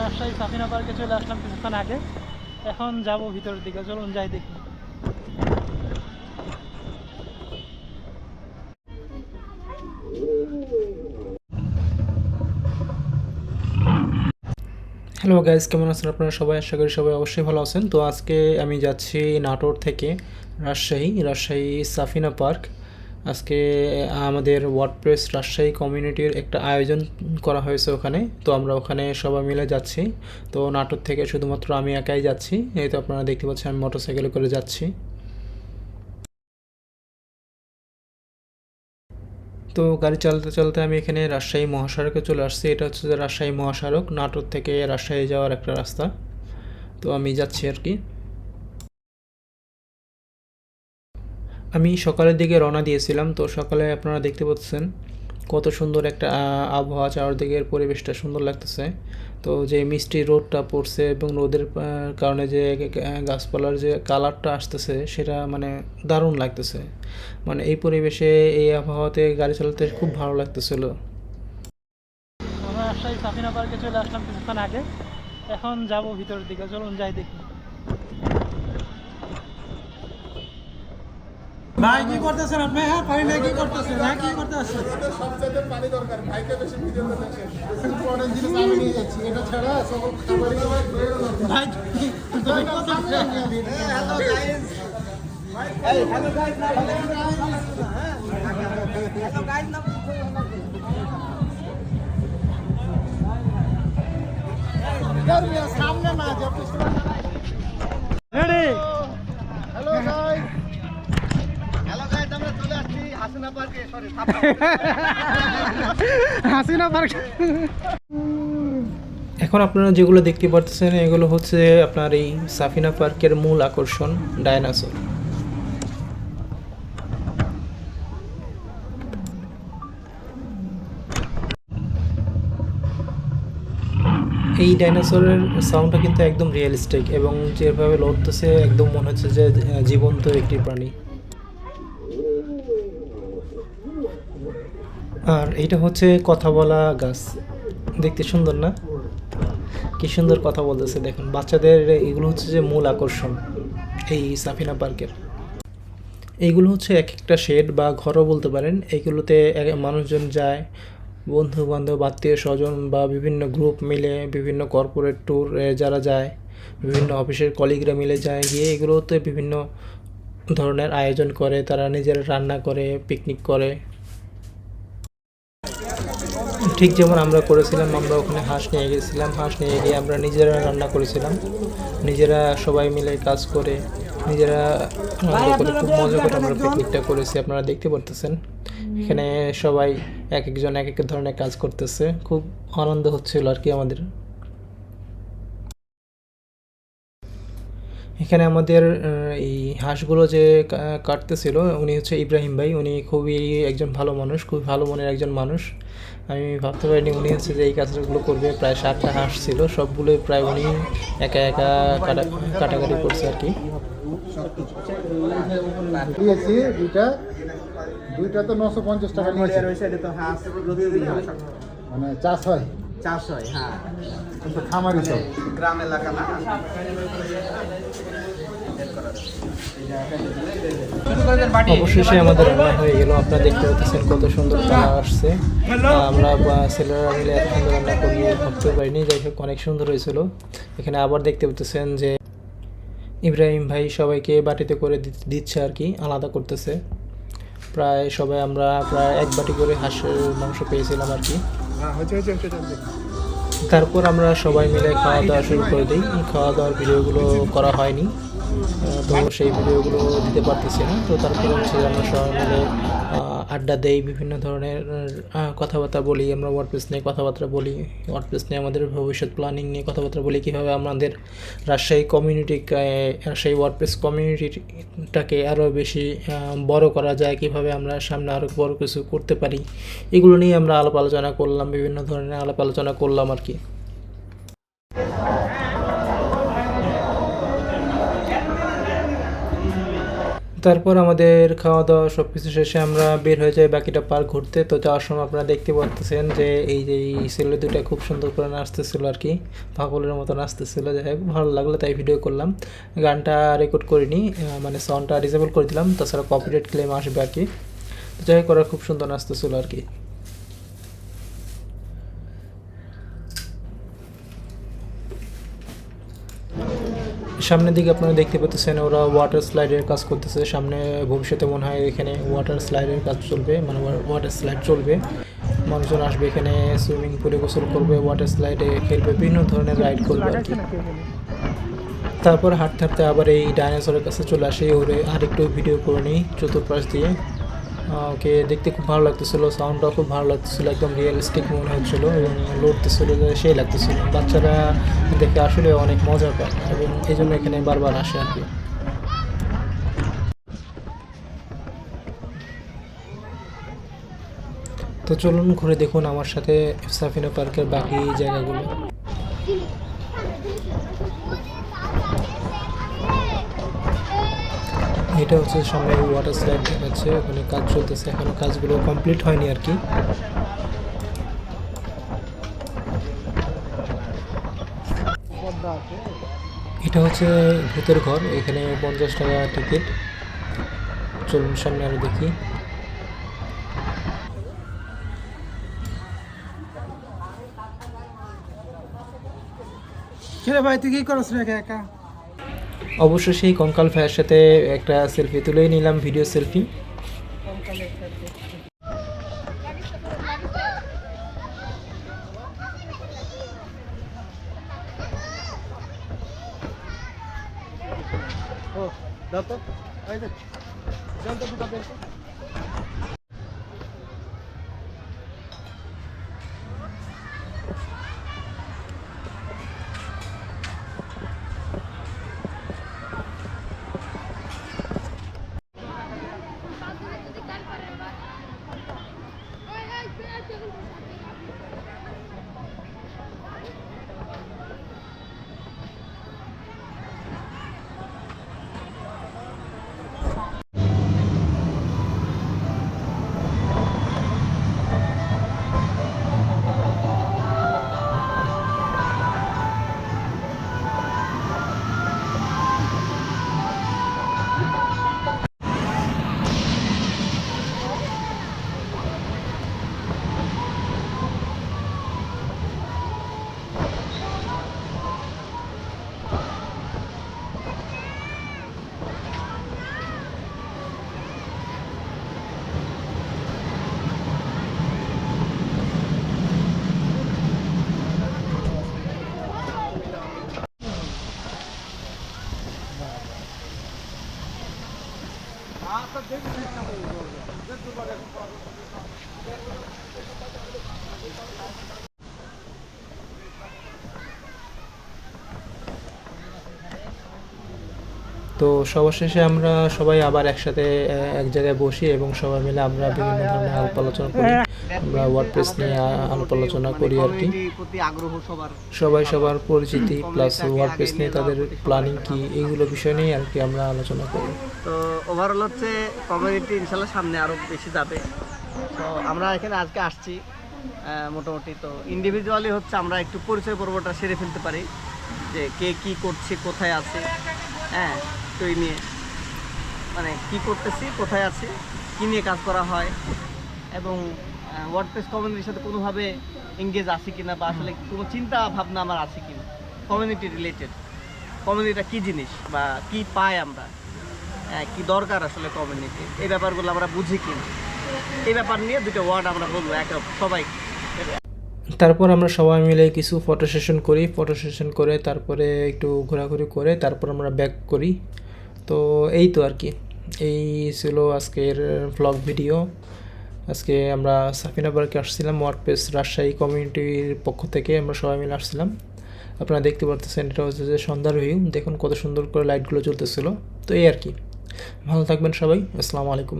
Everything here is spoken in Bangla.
রাজশাহী সাফিনা পার্কে চলে আসলাম কিছুক্ষণ আগে। এখন যাব ভিতরের দিকে, চলুন যাই দেখি। হ্যালো গাইজ, কেমন আছেন আপনারা সবাই? আশা করি সবাই অবশ্যই ভালো আছেন। তো আজকে আমি যাচ্ছি নাটোর থেকে রাজশাহী সাফিনা পার্ক। আজকে আমাদের ওয়ার্ডপ্রেস রাজশাহী কমিউনিটির একটা আয়োজন করা হয়েছে ওখানে, তো আমরা ওখানে সবাই মিলে যাচ্ছি। তো নাটোর থেকে শুধুমাত্র আমি একাই যাচ্ছি, এই তো আপনারা দেখতে পাচ্ছেন আমি মোটরসাইকেলে করে যাচ্ছি। তো গাড়ি চালাতে চালাতে আমি এখানে রাজশাহী মহাসড়কে চলে আসছি। এটা হচ্ছে যে রাজশাহী মহাসড়ক, নাটোর থেকে রাজশাহী যাওয়ার একটা রাস্তা। তো আমি যাচ্ছি আর কি। আমি সকালের দিকে রওনা দিয়েছিলাম। তো সকালে আপনারা দেখতে পাচ্ছেন কত সুন্দর একটা আবহাওয়া, চারদিকের পরিবেশটা সুন্দর লাগতেছে। তো যে মিষ্টি রোদটা পড়ছে এবং রোদের কারণে যে গাছপালার যে কালারটা আসতেছে সেটা মানে দারুণ লাগতেছে। মানে এই পরিবেশে এই আবহাওয়াতে গাড়ি চালাতে খুব ভালো লাগতেছিল। আমরা রাজশাহী সাফিনা পার্কে চলে আসলাম কিছুক্ষণ আগে। এখন যাব ভিতরের দিকে, চলুন যাই দেখি। ভাই কি করতেছেন আপনি? হ্যাঁ পানি নিয়ে কি করতেছেন? হ্যাঁ কি করতে আসছেন? সবচেয়ে পানি দরকার, ভাইকে বেশি ভিডিওতে দেখেন। ইম্পর্টেন্ট জিনিস আমি নিয়ে যাচ্ছি, এটা ছাড়া সব খাবারই ভাই তুমি কত হ্যালো গাইস, এই হ্যালো গাইস না, হ্যালো গাইস না, সামনে না যে ready. Hello guys, hello guys, আমরা চলে আসছি হাসিনা পার্কে, সরি হাসিনা পার্ক। এখন আপনারা যেগুলো দেখতে পাচ্ছেন এগুলো হচ্ছে আপনার এই সাফিনা পার্কের মূল আকর্ষণ, ডায়নোসর। এই ডাইনোসরের সাউন্ডটা কিন্তু একদম রিয়েলিস্টিক এবং যেভাবে লড়তেছে একদম মনে হচ্ছে যে জীবন্ত একটি প্রাণী। আর এটা হচ্ছে কথা বলা গাছ, দেখতে সুন্দর না? কি সুন্দর কথা বলতেছে দেখুন। বাচ্চাদের এগুলো হচ্ছে যে মূল আকর্ষণ এই সাফিনা পার্কের। এইগুলো হচ্ছে এক একটা শেড বা ঘরও বলতে পারেন। এইগুলোতে মানুষজন যায়, বন্ধু বান্ধব, আত্মীয় স্বজন বা বিভিন্ন গ্রুপ মিলে, বিভিন্ন কর্পোরেট ট্যুর যারা যায়, বিভিন্ন অফিসের কলিগরা মিলে যায়, গিয়ে এগুলোতে বিভিন্ন ধরনের আয়োজন করে। তারা নিজেরা রান্না করে, পিকনিক করে। ঠিক যেমন আমরা করেছিলাম, আমরা ওখানে হাঁস নিয়ে গেছিলাম, হাঁস নিয়ে গিয়ে আমরা নিজেরা রান্না করেছিলাম, নিজেরা সবাই মিলে কাজ করে, নিজেরা আনন্দ করে, খুব মজা করে আমরা পিকনিকটা করেছি। আপনারা দেখতে পারতেছেন এখানে সবাই এক একজন এক এক ধরনের কাজ করতেছে, খুব আনন্দ হচ্ছিল আর কি আমাদের। এখানে আমাদের এই হাঁসগুলো যে কাটতেছিল উনি হচ্ছে ইব্রাহিম ভাই। উনি খুবই একজন ভালো মানুষ, খুব ভালো মনের একজন মানুষ। আমি ভাবতে পারিনি উনি হচ্ছে যে এই কাজগুলো করবে। প্রায় 60টা হাঁস ছিল, সবগুলো প্রায় উনি একা একা কাটাকাটি করছে আর কি। দিয়েছি দুইটা, দুইটা তো 950 টাকা নিয়েছে। মানে চাষ হয়, হ্যাঁ, কিন্তু খামারি সব গ্রাম এলাকা না। অবশেষে আমাদের রান্না হয়ে গেল। আপনারা দেখতে পাচ্ছেন কত সুন্দর কালার আসছে। আমরা ছেলেরা মিলে এত সুন্দর রান্না করি ভাবতে পারিনি। যাই হোক, অনেক সুন্দর হয়েছিল। এখানে আবার দেখতে পাচ্ছেন যে ইব্রাহিম ভাই সবাইকে বাটিতে করে দিচ্ছে আর কি, আলাদা করতেছে। প্রায় সবাই আমরা প্রায় এক বাটি করে হাঁসের মাংস পেয়েছিলাম আর কি। তারপর আমরা সবাই মিলে খাওয়া দাওয়া শুরু করে দিই। খাওয়া দাওয়ার ভিডিওগুলো করা হয়নি, তো সেই ভিডিওগুলো দিতে পারতেছি না। তো তারপরে হচ্ছে আমরা সবাই মিলে আড্ডা দেই, বিভিন্ন ধরনের কথাবার্তা বলি। আমরা ওয়ার্ডপ্রেস নিয়ে কথাবার্তা বলি, ওয়ার্ডপ্রেস নিয়ে আমাদের ভবিষ্যৎ প্ল্যানিং নিয়ে কথাবার্তা বলি, কীভাবে আমাদের রাজশাহী ওয়ার্ডপ্রেস কমিউনিটিটাকে আরও বেশি বড় করা যায়, কীভাবে আমরা সামনে আরও বড় কিছু করতে পারি, এগুলো নিয়ে আমরা আলাপ আলোচনা করলাম, বিভিন্ন ধরনের আলাপ আলোচনা করলাম আর কি। তারপর আমাদের খাওয়া দাওয়া সব কিছু শেষে আমরা বের হয়ে যাই বাকিটা পার্ক ঘুরতে। তো যাওয়ার সময় আপনারা দেখতে পাচ্ছেন যে এই ছেলে দুটো খুব সুন্দর করে নাচতেছিল আর কি, পাগলের মতো নাচতেছিল। যাই হোক ভালো লাগলো তাই ভিডিও করলাম। গানটা রেকর্ড করিনি, মানে সাউন্ডটা ডিসেবল করে দিলাম, তাছাড়া কপিরাইট ক্লেম আসবে আর কি। তো যাই হোক ওরা খুব সুন্দর নাচতেছিল আর কি। সামনের দিকে আপনারা দেখতে পাচ্ছেন ওরা ওয়াটার স্লাইডের কাজ করতেছে। সামনে ভবিষ্যতে মনে হয় এখানে ওয়াটার স্লাইডের কাজ চলবে, মানে ওয়াটার স্লাইড চলবে, মানুষজন আসবে এখানে সুইমিং পুলে গোসল করবে, ওয়াটার স্লাইডে খেলবে, বিভিন্ন ধরনের রাইড করবে আর কি। তারপর হাঁটতে হাঁটতে আবার এই ডাইনোসরের কাছে চলে আসি, ওরে আরেকটু ভিডিও করে নিই চতুর্পাশ দিয়ে। ওকে দেখতে খুব ভালো লাগতেছিল, সাউন্ডটাও খুব ভালো লাগতেছিল, একদম রিয়েলিস্টিক মনে হচ্ছিল এবং লড়তেছিল, সেই লাগতেছিল। বাচ্চারা দেখে আসলে অনেক মজা পায় এবং এই জন্য এখানে বারবার আসে আর কি। তো চলুন ঘুরে দেখুন আমার সাথে সাফিনা পার্কের বাকি জায়গাগুলো। এটা হচ্ছে সামনে ওয়াটার স্লাইড দেখাচ্ছে, ওখানে কাজ চলতেছে, এখনো কাজগুলো কমপ্লিট হয়নি আর কি। এটা হচ্ছে ভূতের ঘর, এখানে 50 টাকা টিকিট। চলুন সামনে আরো দেখি। কিরে ভাই তুই কি করছ রে একা? অবশ্য সেই কঙ্কাল ভাইয়ের সাথে একটা সেলফি তুলেই নিলাম, ভিডিও সেলফি। ও দাও তো এই যে জানতো দুটো দেন তো। তো সবার শেষে আমরা সবাই আবার একসাথে এক জায়গায় বসি এবং সবাই মিলে আমরা বিভিন্ন ধরনের আলাপ আলোচনা করি। আমরা ওয়ার্ডপ্রেস নিয়ে আলাপ আলোচনা করি আর কি। প্রতি আগ্রহ সবার, সবাই সবার পরিচিতি প্লাস ওয়ার্ডপ্রেস নিয়ে তাদের প্ল্যানিং কি, এইগুলো বিষয় নিয়ে আর কি আমরা আলোচনা করি। তো ওভারঅল হচ্ছে কমিউনিটি ইনশাল্লাহ সামনে আরো বেশি যাবে। তো আমরা এখানে আজকে আসছি মোটামুটি। তো ইন্ডিভিজুয়ালি হচ্ছে আমরা একটু পরিচয় পর্বটা সেরে ফেলতে পারি যে কে কি করছে, কোথায় আছে, হ্যাঁ তো এই নিয়ে মানে কি করতেছি, কোথায় আছি, কী নিয়ে কাজ করা হয় এবং ওয়ার্ডপ্রেস কমিউনিটির সাথে কোনোভাবে এঙ্গেজ আছি কিনা বা আসলে কোনো চিন্তা ভাবনা আমার আছে কিনা কমিউনিটি রিলেটেড, কমিউনিটিটা কী জিনিস বা কি পাই আমরা, কি দরকার আসলে কমিউনিটি, এই ব্যাপারগুলো আমরা বুঝি কিনা, এই ব্যাপার নিয়ে দুটো ওয়ার্ড আমরা বলবো সবাই। তারপর আমরা সবাই মিলে কিছু ফটো সেশন করি, ফটো সেশন করে তারপরে একটু ঘোরাঘুরি করে তারপর আমরা ব্যাক করি। তো এই তো আর কি, এই ছিল আজকের ভ্লগ ভিডিও। আজকে আমরা সাফিনা পার্কে আসছিলাম, ওয়ার্ডপ্রেস রাজশাহী কমিউনিটির পক্ষ থেকে আমরা সবাই মিলে আসছিলাম। আপনারা দেখতে পারতেছেন এটা হচ্ছে যে সন্ধ্যার ভিউ, দেখুন কত সুন্দর করে লাইটগুলো জ্বলতেছিল। তো এই আর কি, ভালো থাকবেন সবাই, আসসালামু আলাইকুম।